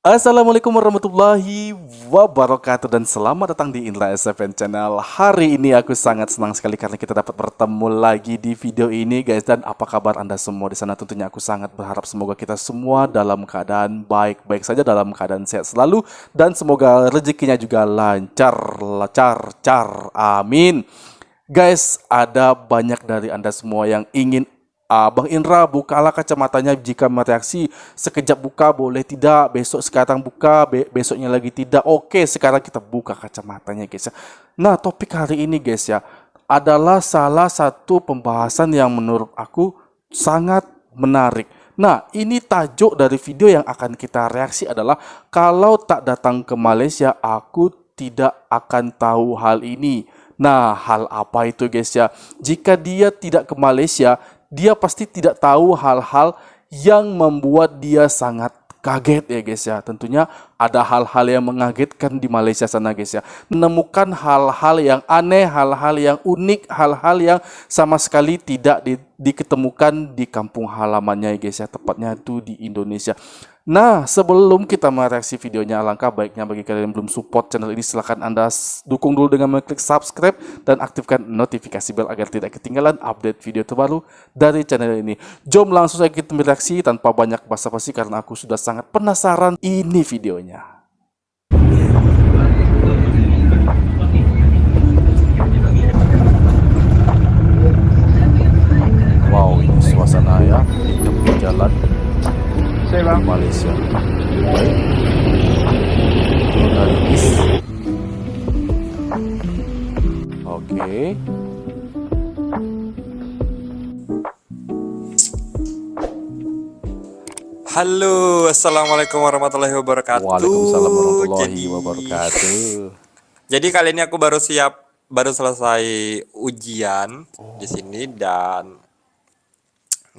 Assalamualaikum warahmatullahi wabarakatuh dan selamat datang di Indra SFN Channel. Hari ini aku sangat senang sekali karena kita dapat bertemu lagi di video ini guys. Dan apa kabar Anda semua di sana? Tentunya aku sangat berharap semoga kita semua dalam keadaan baik-baik saja, dalam keadaan sehat selalu, dan semoga rezekinya juga lancar, lancar. Amin. Guys, ada banyak dari Anda semua yang ingin Bang Indra bukalah kacamatanya jika mereaksi sekejap buka boleh tidak, besok sekarang buka, besoknya lagi tidak. Oke, sekarang kita buka kacamatanya guys ya. Nah, topik hari ini guys ya adalah salah satu pembahasan yang menurut aku sangat menarik. Nah, ini tajuk dari video yang akan kita reaksi adalah kalau tak datang ke Malaysia aku tidak akan tahu hal ini. Nah, hal apa itu guys ya? Jika dia tidak ke Malaysia, dia pasti tidak tahu hal-hal yang membuat dia sangat kaget ya guys ya. Tentunya ada hal-hal yang mengagetkan di Malaysia sana guys ya. Menemukan hal-hal yang aneh, hal-hal yang unik, hal-hal yang sama sekali tidak diketemukan di kampung halamannya ya guys ya. Tepatnya itu di Indonesia. Nah, sebelum kita mereaksi videonya, alangkah baiknya bagi kalian yang belum support channel ini, silahkan Anda dukung dulu dengan mengklik subscribe dan aktifkan notifikasi bell agar tidak ketinggalan update video terbaru dari channel ini. Jom langsung saja kita bereaksi tanpa banyak basa-basi karena aku sudah sangat penasaran ini videonya. Wow, ini suasana ya di tepi jalan Malaysia. Baik. Dari bis. Oke. Halo, assalamualaikum warahmatullahi wabarakatuh. Waalaikumsalam warahmatullahi Jadi, wabarakatuh. jadi kali ini aku baru selesai ujian di sini dan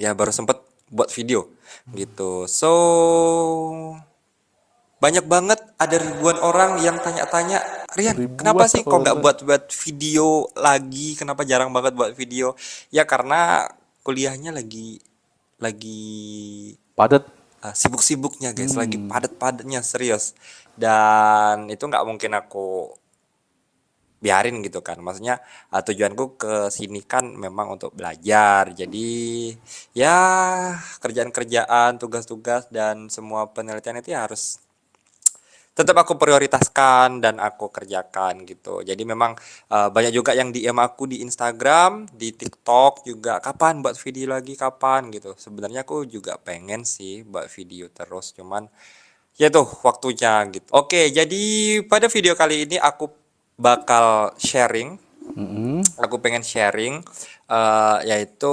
ya baru sempet buat video gitu. So banyak banget ada ribuan orang yang tanya-tanya, Rian, kenapa Ribuan sih kok nggak orang. buat video lagi? Kenapa jarang banget buat video? Ya karena kuliahnya lagi Padat. sibuk-sibuknya guys, lagi Hmm. padat-padatnya serius. Dan itu nggak mungkin aku biarin gitu kan. Maksudnya tujuanku ke sini kan memang untuk belajar. Jadi ya kerjaan-kerjaan, tugas-tugas dan semua penelitian itu ya harus tetap aku prioritaskan dan aku kerjakan gitu. Jadi memang banyak juga yang DM aku di Instagram, di TikTok juga, kapan buat video lagi, kapan gitu. Sebenarnya aku juga pengen sih buat video terus, cuman ya tuh waktunya gitu. Oke, jadi pada video kali ini aku bakal sharing. Mm-mm. Aku pengen sharing yaitu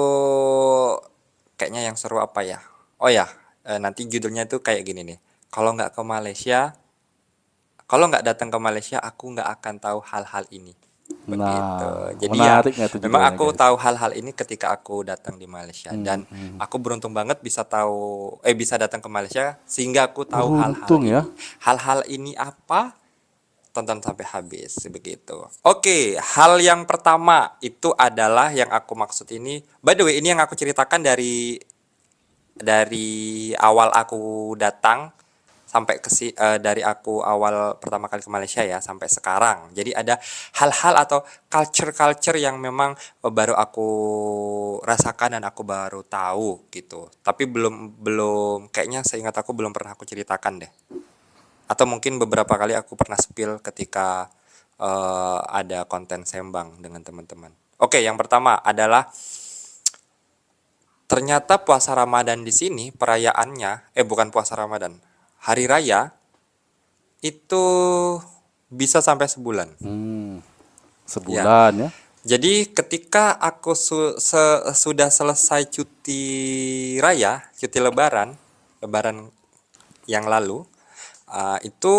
kayaknya yang seru apa ya? Oh ya, nanti judulnya tuh kayak gini nih. Kalau nggak ke Malaysia, kalau nggak datang ke Malaysia, aku nggak akan tahu hal-hal ini. Begitu. Nah, Jadi ya, menarik nggak tuh memang judulnya aku guys? tahu hal-hal ini ketika aku datang di Malaysia dan Hmm. aku beruntung banget bisa datang ke Malaysia sehingga aku tahu hal-hal Beruntung ya. ini. Hal-hal ini apa? Tonton sampai habis begitu. Oke, hal yang pertama itu adalah yang aku maksud ini. By the way, ini yang aku ceritakan dari awal aku datang sampai dari aku awal pertama kali ke Malaysia ya sampai sekarang. Jadi ada hal-hal atau culture-culture yang memang baru aku rasakan dan aku baru tahu gitu. Tapi belum belum kayaknya seingat aku belum pernah aku ceritakan deh. Atau mungkin beberapa kali aku pernah spill ketika ada konten sembang dengan teman-teman. Oke, yang pertama adalah ternyata puasa Ramadan di sini perayaannya, bukan puasa Ramadan, hari raya itu bisa sampai sebulan. Hmm. Ya, Sebulan ya. jadi ketika aku sudah selesai cuti raya, cuti lebaran yang lalu, itu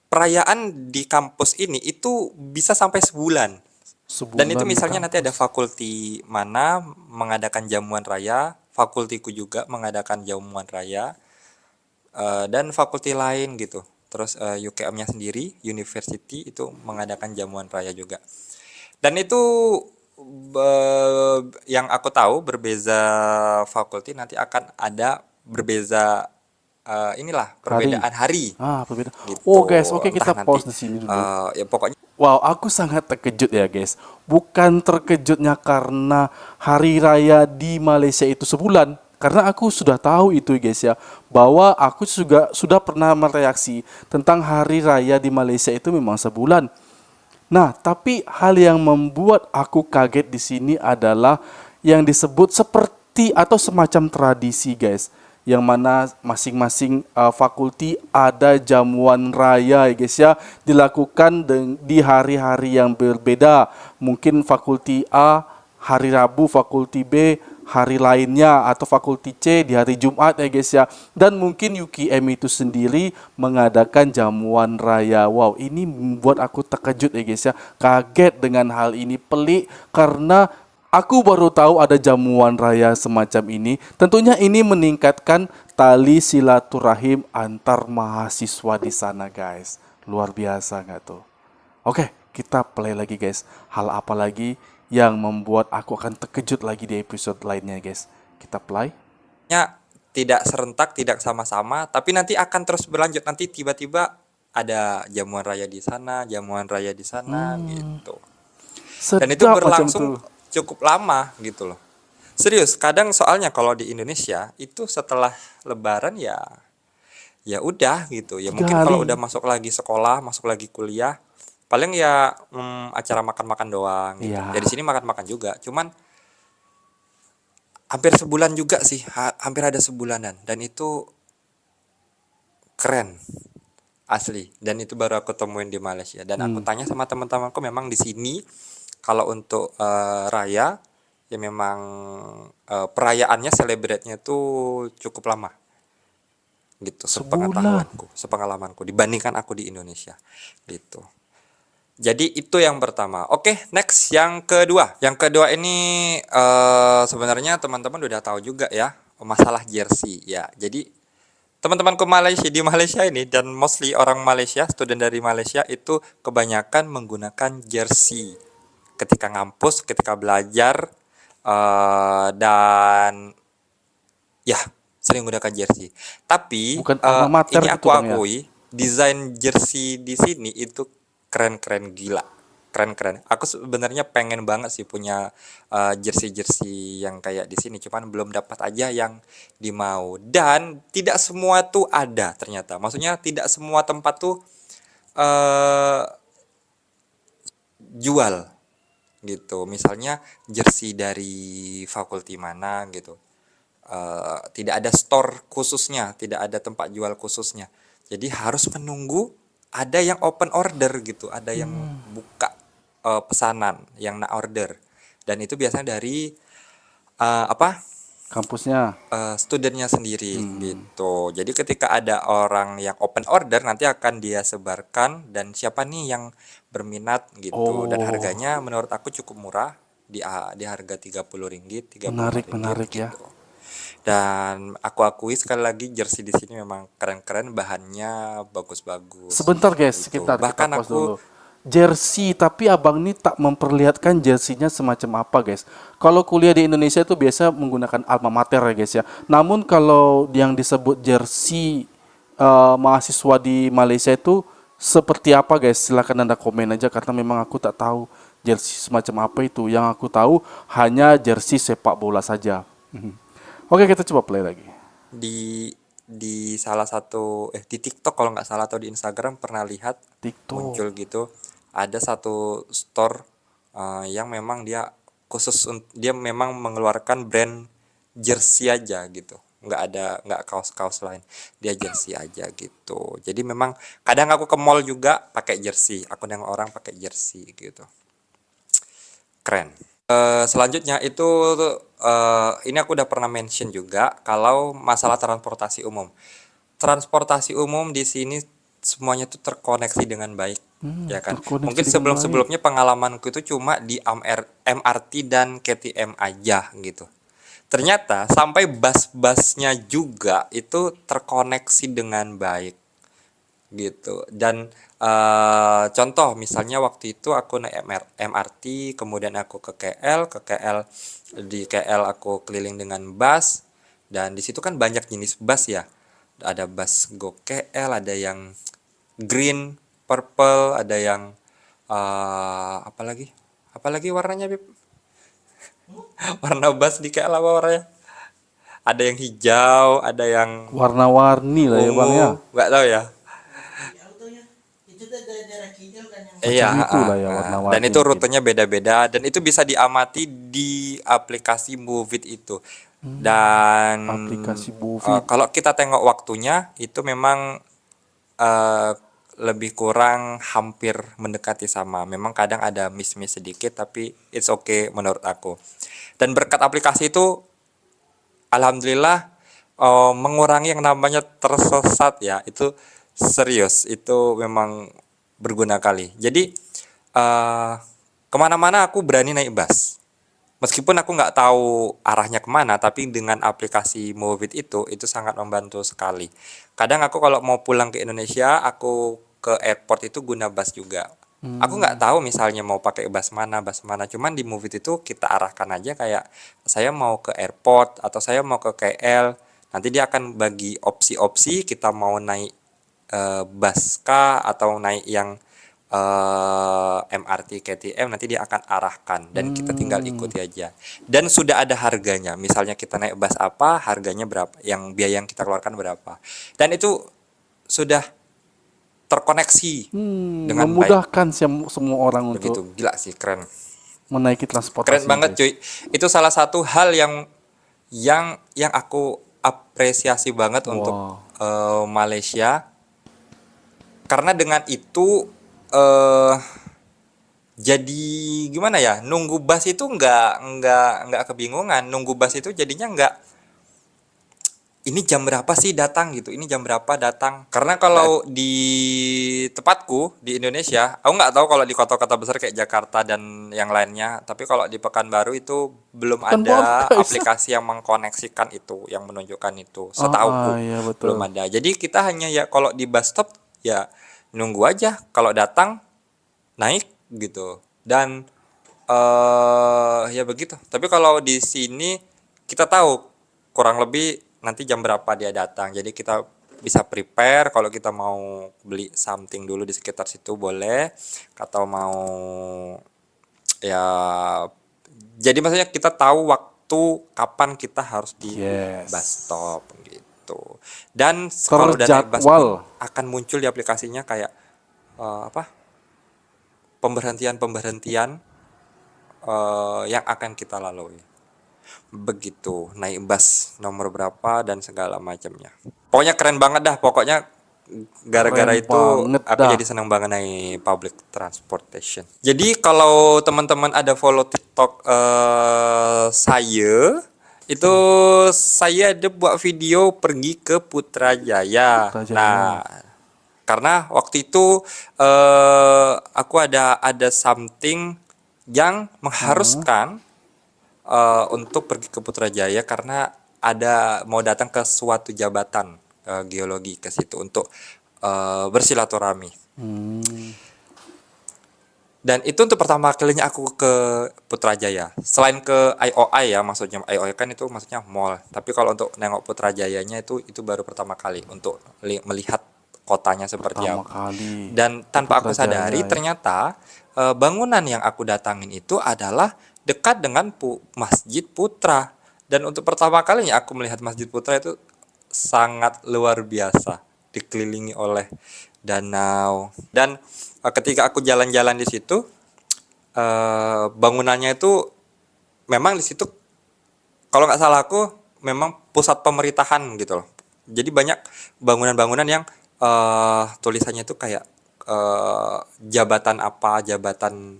perayaan di kampus ini itu bisa sampai sebulan. Dan itu Sebulan di misalnya nanti ada kampus. fakulti mana mengadakan jamuan raya, fakultiku juga mengadakan jamuan raya, dan fakulti lain gitu. Terus UKM-nya sendiri, university itu mengadakan jamuan raya juga. Dan itu yang aku tahu berbeza fakulti nanti akan ada berbeza inilah Hari. perbedaan hari Berbeda. Oh gitu. guys, oke Entah kita nanti pause di sini dulu. ya pokoknya Wow, aku sangat terkejut ya guys. Bukan terkejutnya karena hari raya di Malaysia itu sebulan. Karena aku sudah tahu itu guys ya. Bahwa aku juga sudah pernah mereaksi tentang hari raya di Malaysia itu memang sebulan. Nah, tapi hal yang membuat aku kaget di sini adalah yang disebut seperti atau semacam tradisi, guys. Yang mana masing-masing fakulti ada jamuan raya, ya guys ya, dilakukan di hari-hari yang berbeda. Mungkin fakulti A hari Rabu, fakulti B hari lainnya, atau fakulti C di hari Jumat ya guys ya. Dan mungkin UKM itu sendiri mengadakan jamuan raya. Wow, ini membuat aku terkejut ya guys ya. Kaget dengan hal ini, pelik karena aku baru tahu ada jamuan raya semacam ini. Tentunya ini meningkatkan tali silaturahim antar mahasiswa di sana guys. Luar biasa nggak tuh? Oke, kita play lagi guys. Hal apa lagi yang membuat aku akan terkejut lagi di episode lainnya guys? Kita play. tidak serentak, tidak sama-sama, tapi nanti akan terus berlanjut. Nanti tiba-tiba ada jamuan raya di sana, jamuan raya di sana gitu. Dan itu Sedap macam berlangsung tuh. cukup lama gitu loh. Serius, kadang soalnya kalau di Indonesia itu setelah Lebaran ya ya udah gitu. Ya Tiga mungkin kalau udah hari. masuk lagi sekolah, masuk lagi kuliah, paling ya acara makan-makan doang gitu. Ya di Iya. sini makan-makan juga. Cuman hampir sebulan juga sih, hampir ada sebulanan dan itu keren asli. Dan itu baru aku temuin di Malaysia. Dan aku Hmm. tanya sama teman-temanku memang di sini kalau untuk raya ya memang perayaannya celebrate-nya tuh cukup lama gitu Sebulan. sepengalamanku dibandingkan aku di Indonesia gitu. Jadi itu yang pertama. Oke, next yang kedua. Yang kedua ini sebenarnya teman-teman udah tahu juga ya masalah jersey ya. Jadi teman-temanku Malaysia di Malaysia ini dan mostly orang Malaysia, student dari Malaysia itu kebanyakan menggunakan jersey ketika ngampus, ketika belajar dan ya sering menggunakan jersey. Tapi Bukan alma mater ini gitu aku bang ya. akui desain jersey di sini itu keren-keren gila. Keren-keren. Aku sebenarnya pengen banget sih punya jersey-jersey yang kayak di sini, cuman belum dapat aja yang dimau. Dan tidak semua tuh ada ternyata. Maksudnya tidak semua tempat tuh eh jual gitu. Misalnya jersey dari fakulti mana gitu. Tidak ada store khususnya, tidak ada tempat jual khususnya. Jadi harus menunggu ada yang open order gitu, ada yang buka pesanan, yang nak order. Dan itu biasanya dari apa Kampusnya. studentnya sendiri Hmm. gitu. Jadi ketika ada orang yang open order nanti akan dia sebarkan dan siapa nih yang berminat gitu. Dan Oh, harganya menurut aku cukup murah di harga Rp30, menarik Rp35 menarik ya. gitu. Dan aku akui sekali lagi jersey di sini memang keren-keren, bahannya bagus-bagus Sebentar guys, gitu. sekitar kita Bahkan pause aku dulu. Jersey, tapi abang ini tak memperlihatkan jersinya semacam apa guys. Kalau kuliah di Indonesia itu biasa menggunakan alma mater ya guys ya. Namun kalau yang disebut jersey mahasiswa di Malaysia itu seperti apa guys? Silakan anda komen aja karena memang aku tak tahu jersey semacam apa itu. Yang aku tahu hanya jersey sepak bola saja. Oke, kita coba play lagi. di salah satu di TikTok kalau nggak salah atau di Instagram pernah lihat TikTok. muncul gitu ada satu store yang memang dia dia memang mengeluarkan brand jersey aja gitu, nggak kaos-kaos lain, dia jersey aja gitu. Jadi memang kadang aku ke mall juga pakai jersey, aku nengok orang pakai jersey gitu, keren. Selanjutnya itu ini aku udah pernah mention juga kalau masalah transportasi umum. Transportasi umum di sini semuanya tuh terkoneksi dengan baik, ya kan. Terkoneksi Mungkin dengan baik. sebelum-sebelumnya pengalamanku itu cuma di MRT dan KTM aja gitu. Ternyata sampai bus-busnya juga itu terkoneksi dengan baik gitu. Dan contoh misalnya waktu itu aku naik MRT, kemudian aku ke KL, di KL aku keliling dengan bus dan di situ kan banyak jenis bus ya. Ada bus Go KL, ada yang green, purple, ada yang apa lagi? Apa lagi warnanya, Bib? Warna bus di KL apa warnanya? Ada yang hijau, ada yang Warna-warni lah ya Bang ya. ungu, nggak tahu ya. Iya, Macam itulah ya Dan warna-warni itu mungkin. rutenya beda-beda dan itu bisa diamati di aplikasi Movit itu. Dan Aplikasi Bufit. kalau kita tengok waktunya itu memang eh, lebih kurang hampir mendekati sama. Memang kadang ada miss-miss sedikit tapi it's okay menurut aku. Dan berkat aplikasi itu alhamdulillah mengurangi yang namanya tersesat ya. Itu serius, itu memang berguna kali. Jadi kemana-mana aku berani naik bus. Meskipun aku nggak tahu arahnya kemana, tapi dengan aplikasi Movit itu sangat membantu sekali. Kadang aku kalau mau pulang ke Indonesia, aku ke airport itu guna bus juga. Aku nggak tahu misalnya mau pakai bus mana. Cuman di Movit itu kita arahkan aja kayak saya mau ke airport atau saya mau ke KL. Nanti dia akan bagi opsi-opsi kita mau naik bus kah atau naik yang MRT KTM, nanti dia akan arahkan dan kita tinggal ikuti aja. Dan sudah ada harganya. Misalnya kita naik bus apa, harganya berapa, yang biaya yang kita keluarkan berapa. Dan itu sudah terkoneksi dengan baik. Memudahkan semua orang Begitu, untuk gila sih, keren. menaiki Keren transportasi banget, guys. cuy. Itu salah satu hal yang aku apresiasi banget untuk Wow. Malaysia. Karena dengan itu eh jadi gimana ya, nunggu bus itu nggak kebingungan. Nunggu bus itu jadinya nggak, ini jam berapa sih datang gitu, ini jam berapa datang. Karena kalau di tempatku di Indonesia, aku nggak tahu kalau di kota-kota besar kayak Jakarta dan yang lainnya, tapi kalau di Pekanbaru itu belum Pekanbaru ada guys. aplikasi yang mengkoneksikan itu, yang menunjukkan itu. Setauku Ya belum betul. ada. Jadi kita hanya ya kalau di bus stop ya nunggu aja, kalau datang naik gitu. Dan ya begitu. Tapi kalau di sini kita tahu kurang lebih nanti jam berapa dia datang. Jadi kita bisa prepare kalau kita mau beli something dulu di sekitar situ boleh, atau mau ya, jadi maksudnya kita tahu waktu kapan kita harus di bus Yes. stop gitu. Dan kalau udah naik bus pun Terjadwal. akan muncul di aplikasinya kayak apa? Pemberhentian-pemberhentian yang akan kita lalui. Begitu, naik bus nomor berapa dan segala macamnya. Pokoknya keren banget dah, pokoknya gara-gara Keren itu banget aku dah. jadi senang banget naik public transportation. Jadi kalau teman-teman ada follow TikTok itu saya ada buat video pergi ke Putrajaya. Putrajaya. Nah, karena waktu itu aku ada something yang mengharuskan untuk pergi ke Putrajaya karena ada mau datang ke suatu jabatan geologi ke situ untuk bersilaturahmi. Hmm. Dan itu untuk pertama kalinya aku ke Putrajaya. Selain ke IOI ya, maksudnya IOI kan itu maksudnya mall. Tapi kalau untuk nengok Putrajayanya itu baru pertama kali untuk melihat kotanya seperti Pertama apa. kali Dan ke tanpa aku Putrajaya sadari ya. ternyata bangunan yang aku datangin itu adalah dekat dengan Masjid Putra. Dan untuk pertama kalinya aku melihat Masjid Putra itu sangat luar biasa, dikelilingi oleh danau. Dan ketika aku jalan-jalan di situ, bangunannya itu memang di situ kalau nggak salah aku memang pusat pemerintahan gitu loh. Jadi banyak bangunan-bangunan yang tulisannya itu kayak jabatan apa, jabatan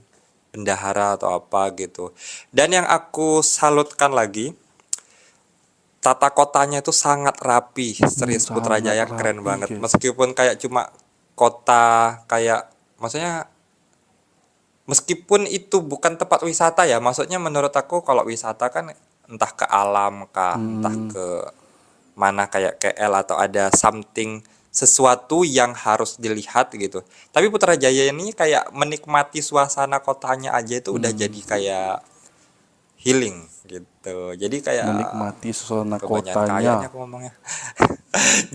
bendahara atau apa gitu. Dan yang aku salutkan lagi, tata kotanya itu sangat rapi. Serius, Sangat Putrajaya keren rapi banget. guys. Meskipun kayak cuma kota kayak, maksudnya meskipun itu bukan tempat wisata ya, maksudnya menurut aku kalau wisata kan entah ke alam kah, entah ke mana kayak KL atau ada something sesuatu yang harus dilihat gitu. Tapi Putrajaya ini kayak menikmati suasana kotanya aja itu udah jadi kayak healing gitu. Jadi kayak Menikmati suasana kebanyakan kaya nih kotanya. aku ngomongnya.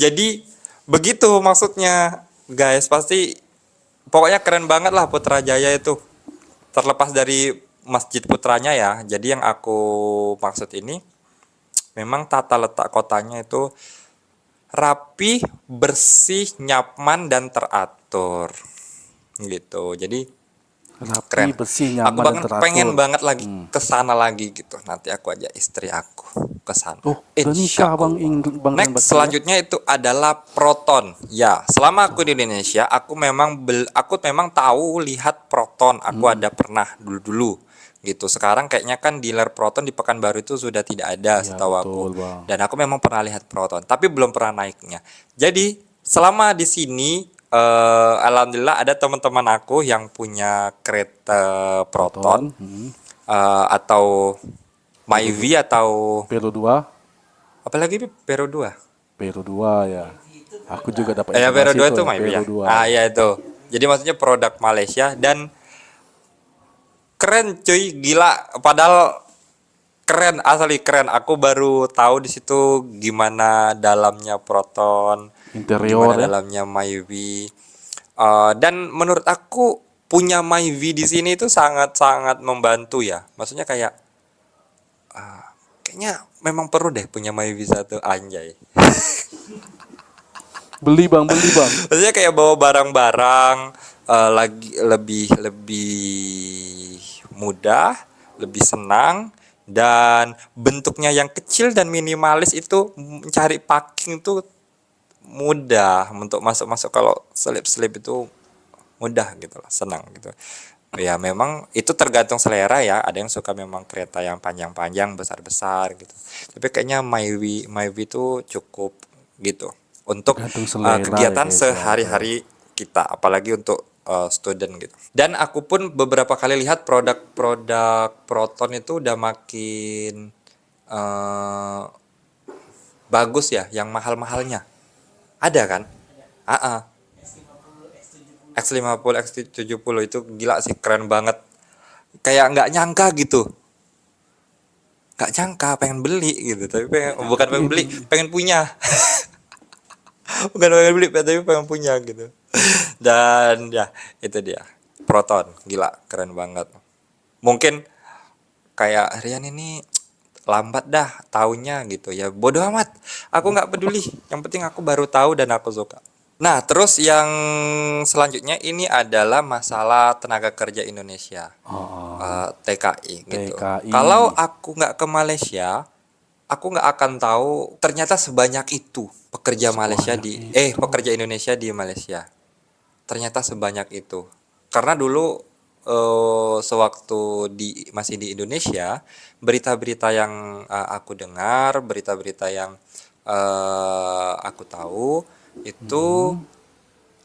Jadi begitu maksudnya, guys. Pasti pokoknya keren banget lah Putrajaya itu. Terlepas dari Masjid Putranya ya. Jadi yang aku maksud ini memang tata letak kotanya itu rapi, bersih, nyaman dan teratur gitu. Jadi Rapi, keren. bersih, Aku nyaman dan bahkan pengen teratur. banget lagi ke sana lagi gitu. Nanti aku ajak istri aku ke sana. Oh, udah nikah Insya Allah. Bang Rian Next berarti ya? selanjutnya itu adalah Proton. Ya, selama aku di Indonesia, aku memang tahu lihat Proton. Aku Hmm, ada pernah dulu-dulu gitu. Sekarang kayaknya kan dealer Proton di Pekanbaru itu sudah tidak ada iya setahu aku. betul Bang. Dan aku memang pernah lihat Proton, tapi belum pernah naiknya. Jadi selama di sini alhamdulillah ada teman-teman aku yang punya kereta Proton, Proton atau Peru, Myvi atau Peru 2, apalagi Vero 2. Peru 2 ya. Aku juga dapat Ya Vero informasi 2 itu itu ya, Myvi Peru ya. 2. Ah ya itu. Jadi maksudnya produk Malaysia dan keren cuy, gila. Padahal keren, asli keren. Aku baru tahu di situ gimana dalamnya Proton, Interior gimana ya. dalamnya Myvi. Dan menurut aku punya Myvi di sini itu sangat-sangat membantu ya. Maksudnya kayak kayaknya memang perlu deh punya Myvi satu anjay. Beli Bang. Maksudnya kayak bawa barang-barang lagi lebih lebih mudah, lebih senang dan bentuknya yang kecil dan minimalis itu mencari parking itu mudah untuk masuk-masuk kalau selip-selip itu mudah gitu lah, senang gitu. Ya memang itu tergantung selera ya. Ada yang suka memang kereta yang panjang-panjang, besar-besar gitu. Tapi kayaknya Myvi itu cukup gitu untuk Tergantung selera ya kegiatan guys ya. Betul. sehari-hari kita, apalagi untuk student gitu. Dan aku pun beberapa kali lihat produk-produk Proton itu udah makin eh, bagus ya, yang mahal-mahalnya. Ada kan? AA. X50, X70 itu gila sih, keren banget. Kayak nggak nyangka gitu, nggak nyangka pengen beli gitu, tapi bukan Tapi pengen beli, ini pengen punya. Bukan pengen beli tapi pengen punya gitu. Dan ya itu dia Proton, gila keren banget. Mungkin kayak Rian ini lambat dah taunya gitu ya, bodoh amat, aku nggak peduli, yang penting aku baru tahu dan aku suka. Nah, terus yang selanjutnya ini adalah masalah tenaga kerja Indonesia, oh, TKI gitu. Kalau TKI aku nggak ke Malaysia, aku nggak akan tahu ternyata sebanyak itu sebanyak itu. pekerja Indonesia di Malaysia. Ternyata sebanyak itu. Karena dulu sewaktu masih di Indonesia, berita-berita yang aku dengar, berita-berita yang aku tahu itu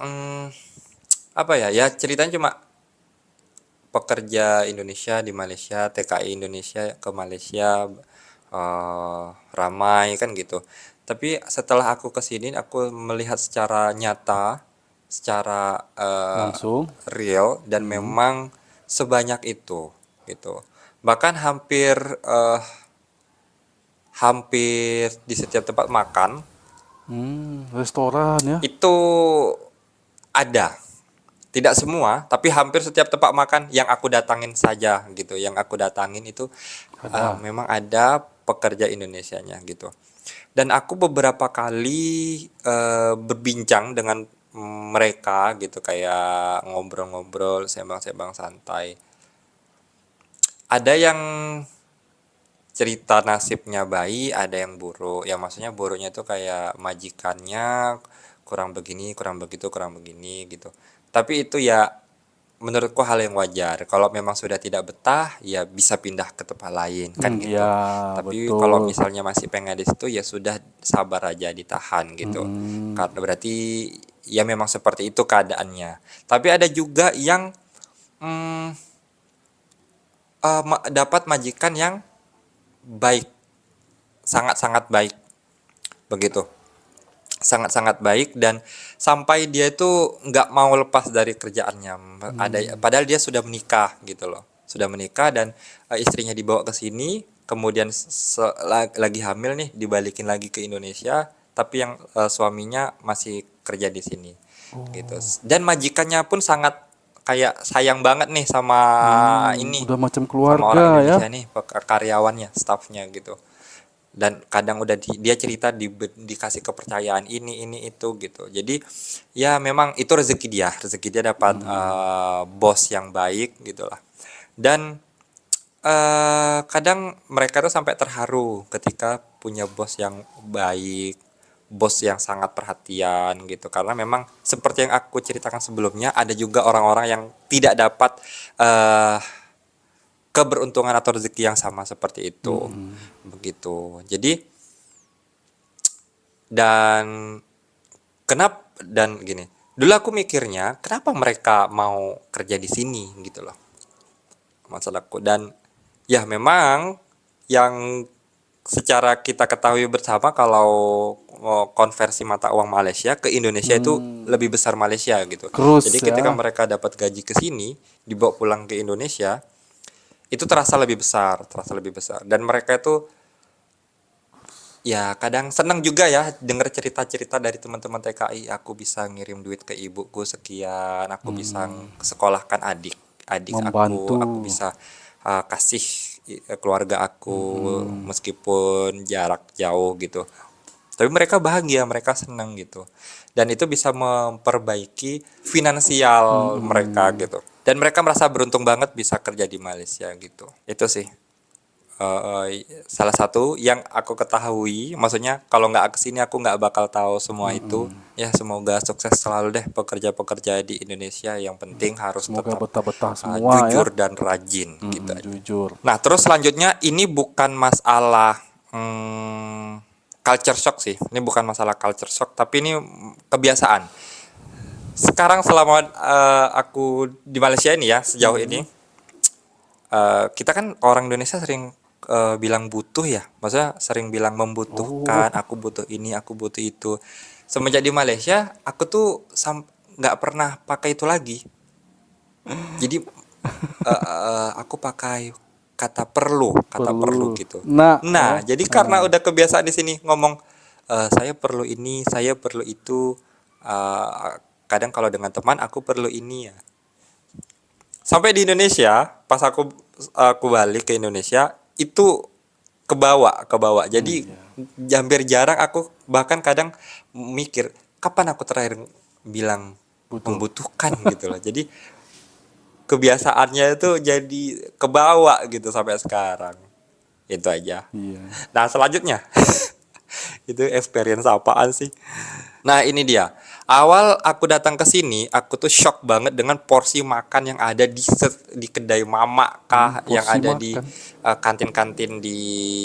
Hmm, mm, apa ya? Ya ceritanya cuma pekerja Indonesia di Malaysia, TKI Indonesia ke Malaysia ramai kan gitu. Tapi setelah aku kesini, aku melihat secara nyata, secara langsung. real dan Hmm, memang sebanyak itu gitu. Bahkan hampir hampir di setiap tempat makan restoran ya. itu ada. Tidak semua, tapi hampir setiap tempat makan yang aku datangin saja gitu. Yang aku datangin itu Ada. memang ada pekerja Indonesianya gitu. Dan aku beberapa kali berbincang dengan mereka gitu, kayak ngobrol-ngobrol, sembang-sembang santai. Ada yang cerita nasibnya baik, ada yang buruk. Ya maksudnya buruknya itu kayak majikannya kurang begini, kurang begitu, kurang begini gitu. Tapi itu ya menurutku hal yang wajar. Kalau memang sudah tidak betah, ya bisa pindah ke tempat lain kan Iya gitu. Tapi kalau betul. misalnya masih pengen di situ, ya sudah sabar aja, ditahan gitu. Mm-mm. Karena berarti ya memang seperti itu keadaannya. Tapi ada juga yang mm, dapat majikan yang baik, sangat-sangat baik begitu. Sangat-sangat baik dan sampai dia itu nggak mau lepas dari kerjaannya. Padahal dia sudah menikah gitu loh, sudah menikah dan istrinya dibawa ke sini, kemudian lagi hamil nih, dibalikin lagi ke Indonesia, tapi yang suaminya masih kerja di sini gitu. Oh. Dan majikannya pun sangat kayak sayang banget nih sama ini, Udah macam sama orang keluarga ya. Indonesia nih, karyawannya, staffnya gitu. Dan kadang udah dia cerita dikasih kepercayaan ini itu gitu. Jadi ya memang itu rezeki dia dapat bos yang baik gitulah. Dan kadang mereka tuh sampai terharu ketika punya bos yang baik, bos yang sangat perhatian gitu. Karena memang seperti yang aku ceritakan sebelumnya, ada juga orang-orang yang tidak dapat eh keberuntungan atau rezeki yang sama seperti itu. Begitu. Jadi dan dan gini. Dulu aku mikirnya, kenapa mereka mau kerja di sini gitu loh. Masalahku. Dan ya memang yang secara kita ketahui bersama, kalau konversi mata uang Malaysia ke Indonesia itu lebih besar Malaysia gitu. Terus Jadi ya. ketika mereka dapat gaji ke sini, dibawa pulang ke Indonesia, itu terasa lebih besar, Dan mereka itu ya kadang senang juga ya denger cerita-cerita dari teman-teman TKI, aku bisa ngirim duit ke ibuku sekian, aku bisa sekolahkan adik Membantu. aku bisa kasih keluarga aku meskipun jarak jauh gitu. Tapi mereka bahagia, mereka senang gitu. Dan itu bisa memperbaiki finansial mereka gitu. Dan mereka merasa beruntung banget bisa kerja di Malaysia gitu. Itu sih salah satu yang aku ketahui. Maksudnya kalau nggak kesini aku nggak bakal tahu semua itu. Ya semoga sukses selalu deh pekerja-pekerja di Indonesia. Yang penting harus Semoga tetap betah-betah semua ya. jujur dan rajin gitu aja. Jujur. Nah terus selanjutnya ini bukan masalah culture shock sih. Ini bukan masalah culture shock, tapi ini kebiasaan. Sekarang selama aku di Malaysia ini ya, sejauh ini kita kan orang Indonesia sering bilang butuh ya, maksudnya sering bilang membutuhkan, aku butuh ini, aku butuh itu. Semenjak di Malaysia, aku tuh nggak pernah pakai itu lagi. Jadi aku pakai kata perlu gitu. Nah, jadi karena udah kebiasaan di sini ngomong saya perlu ini, saya perlu itu. Kadang kalau dengan teman aku perlu ini ya. Sampai di Indonesia, pas aku balik ke Indonesia, itu kebawa. Jadi hampir jarang aku, bahkan kadang mikir kapan aku terakhir bilang Butuh. membutuhkan gitu loh. Jadi kebiasaannya itu jadi kebawa gitu sampai sekarang. Itu aja. Iya. Nah, selanjutnya itu experience apaan sih? Nah, ini dia. Awal aku datang ke sini, aku tuh shock banget dengan porsi makan yang ada di kedai mama kah, yang porsi ada di makan. kantin-kantin di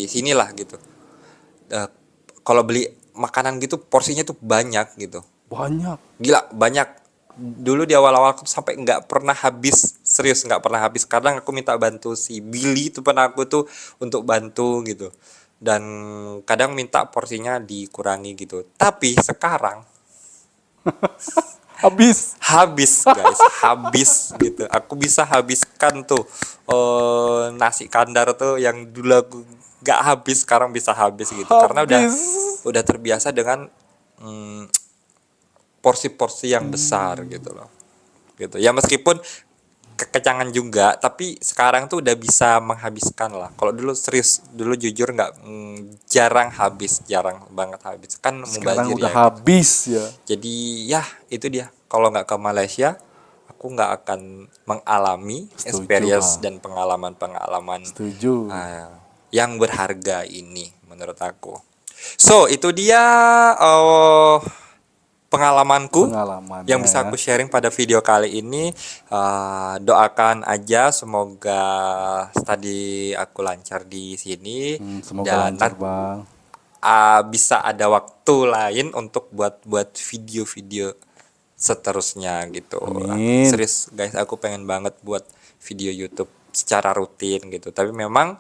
sinilah gitu. Kalau beli makanan gitu porsinya tuh banyak gitu. Banyak. Gila, banyak. Dulu di awal-awal aku sampai nggak pernah habis, serius nggak pernah habis. Kadang aku minta bantu si Billy itu, pernah aku tuh untuk bantu gitu. Dan kadang minta porsinya dikurangi gitu. Tapi sekarang Habis. habis guys, habis gitu. Aku bisa habiskan tuh nasi kandar tuh yang dulu aku nggak habis, sekarang bisa habis gitu. Karena Habis. udah terbiasa dengan porsi-porsi yang besar gitu loh. Gitu. Ya meskipun kekenyangan juga, tapi sekarang tuh udah bisa menghabiskan lah. Kalau dulu serius, dulu jujur nggak jarang habis, jarang banget habis. Kan Sekarang mubazir udah ya gitu. habis ya. Jadi ya itu dia. Kalau nggak ke Malaysia, aku nggak akan mengalami Setuju experience lah. dan pengalaman-pengalaman Setuju. yang berharga ini menurut aku. So itu dia pengalamanku Pengalamannya yang bisa ya. aku sharing pada video kali ini. Doakan aja semoga tadi aku lancar di sini Semoga dan lancar bang. bisa ada waktu lain untuk buat video-video seterusnya gitu. Amin. Serius guys, aku pengen banget buat video YouTube secara rutin gitu. Tapi memang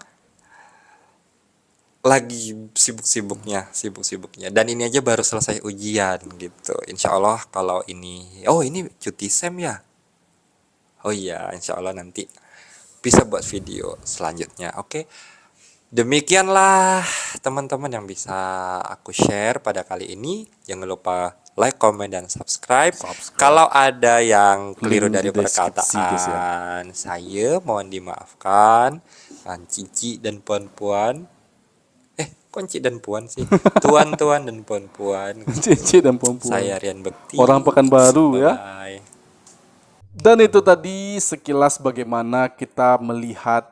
lagi sibuk-sibuknya dan ini aja baru selesai ujian gitu. Insya Allah kalau ini cuti sem ya. Oh iya, insya Allah nanti bisa buat video selanjutnya. Oke. Demikianlah teman-teman yang bisa aku share pada kali ini. Jangan lupa like, comment, dan subscribe. Kalau ada yang keliru Link dari di deskripsi guys ya. perkataan saya, mohon dimaafkan. Cici dan puan-puan. Kunci dan puan sih. Tuan-tuan dan puan-puan. Cici dan perempuan. Saya Rian Bekti. Orang Pekanbaru ya. Bye-bye. Dan itu tadi sekilas bagaimana kita melihat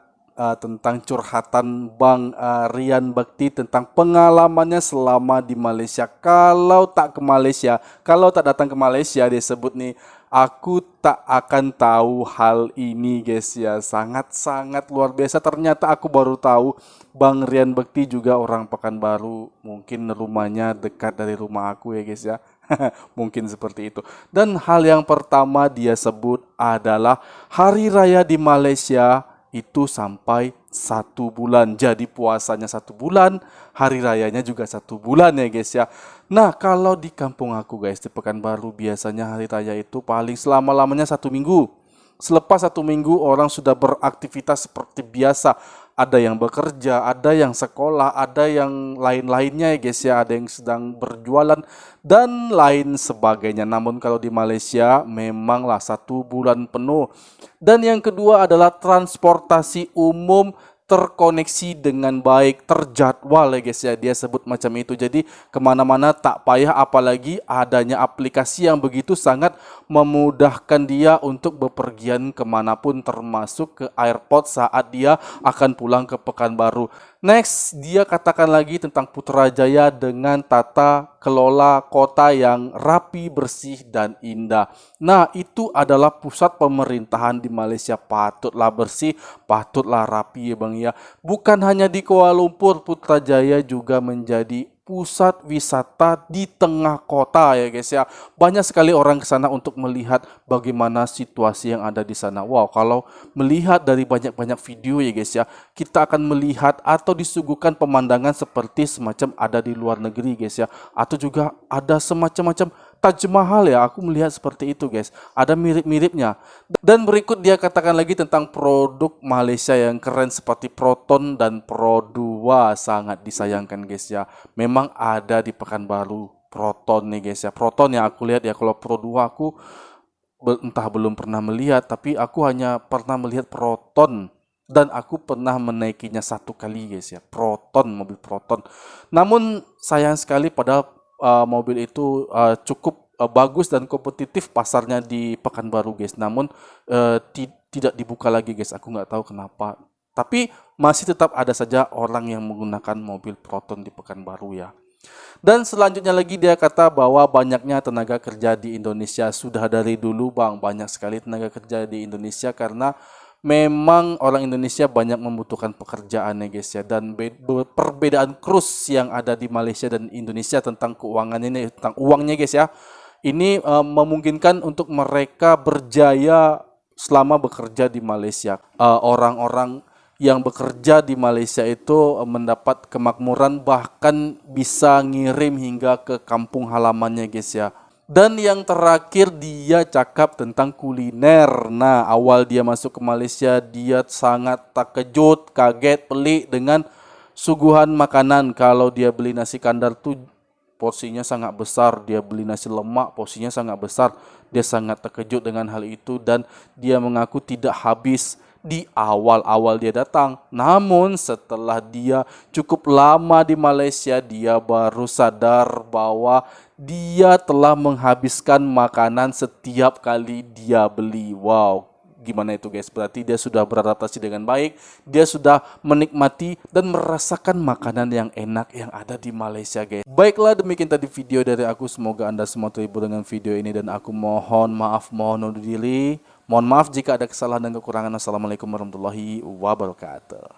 tentang curhatan Bang Rian Bekti tentang pengalamannya selama di Malaysia. Kalau tak ke Malaysia, kalau tak datang ke Malaysia, dia sebut nih, aku tak akan tahu hal ini guys ya. Sangat-sangat luar biasa. Ternyata aku baru tahu Bang Rian Bekti juga orang Pekanbaru. Mungkin rumahnya dekat dari rumah aku ya guys ya. Mungkin seperti itu. Dan hal yang pertama dia sebut adalah hari raya di Malaysia itu sampai 1 bulan. Jadi puasanya 1 bulan, hari rayanya juga 1 bulan ya guys ya. Nah kalau di kampung aku guys, di Pekanbaru biasanya hari raya itu paling selama-lamanya 1 minggu. Selepas 1 minggu orang sudah beraktivitas seperti biasa. Ada yang bekerja, ada yang sekolah, ada yang lain-lainnya ya guys ya. Ada yang sedang berjualan dan lain sebagainya. Namun kalau di Malaysia memanglah 1 bulan penuh. Dan yang kedua adalah transportasi umum terkoneksi dengan baik, terjadwal ya guys ya, dia sebut macam itu. Jadi kemana-mana tak payah, apalagi adanya aplikasi yang begitu sangat memudahkan dia untuk bepergian kemanapun, termasuk ke airport saat dia akan pulang ke Pekanbaru. Next, dia katakan lagi tentang Putrajaya dengan tata kelola kota yang rapi, bersih, dan indah. Nah, itu adalah pusat pemerintahan di Malaysia. Patutlah bersih, patutlah rapi ya Bang ya. Bukan hanya di Kuala Lumpur, Putrajaya juga menjadi pusat wisata di tengah kota ya guys ya. Banyak sekali orang ke sana untuk melihat bagaimana situasi yang ada di sana. Wow, kalau melihat dari banyak-banyak video ya guys ya, kita akan melihat atau disuguhkan pemandangan seperti semacam ada di luar negeri guys ya. Atau juga ada semacam-macam Taj Mahal ya, aku melihat seperti itu guys. Ada mirip-miripnya. Dan berikut dia katakan lagi tentang produk Malaysia yang keren seperti Proton dan Pro 2. Sangat disayangkan guys ya. Memang ada di Pekanbaru Proton nih guys ya. Proton yang aku lihat ya, kalau Pro 2 aku entah belum pernah melihat, tapi aku hanya pernah melihat Proton. Dan aku pernah menaikinya 1 kali guys ya. Proton, mobil Proton. Namun sayang sekali padahal mobil itu cukup bagus dan kompetitif pasarnya di Pekanbaru guys. Namun tidak dibuka lagi guys. Aku nggak tahu kenapa. Tapi masih tetap ada saja orang yang menggunakan mobil Proton di Pekanbaru ya. Dan selanjutnya lagi dia kata bahwa banyaknya tenaga kerja di Indonesia. Sudah dari dulu Bang, banyak sekali tenaga kerja di Indonesia karena memang orang Indonesia banyak membutuhkan pekerjaan ya guys ya. Dan perbedaan krus yang ada di Malaysia dan Indonesia tentang keuangan ini, tentang uangnya guys ya, ini memungkinkan untuk mereka berjaya selama bekerja di Malaysia. Orang-orang yang bekerja di Malaysia itu mendapat kemakmuran, bahkan bisa ngirim hingga ke kampung halamannya guys ya. Dan yang terakhir dia cakap tentang kuliner. Nah, awal dia masuk ke Malaysia dia sangat terkejut, kaget, pelik dengan suguhan makanan. Kalau dia beli nasi kandar tuh porsinya sangat besar, dia beli nasi lemak porsinya sangat besar. Dia sangat terkejut dengan hal itu dan dia mengaku tidak habis di awal-awal dia datang. Namun setelah dia cukup lama di Malaysia, dia baru sadar bahwa dia telah menghabiskan makanan setiap kali dia beli. Wow, gimana itu guys? Berarti dia sudah beradaptasi dengan baik, dia sudah menikmati dan merasakan makanan yang enak yang ada di Malaysia guys. Baiklah, demikian tadi video dari aku. Semoga Anda semua terhibur dengan video ini dan aku mohon maaf, mohon undur diri. Mohon maaf jika ada kesalahan dan kekurangan. Assalamualaikum warahmatullahi wabarakatuh.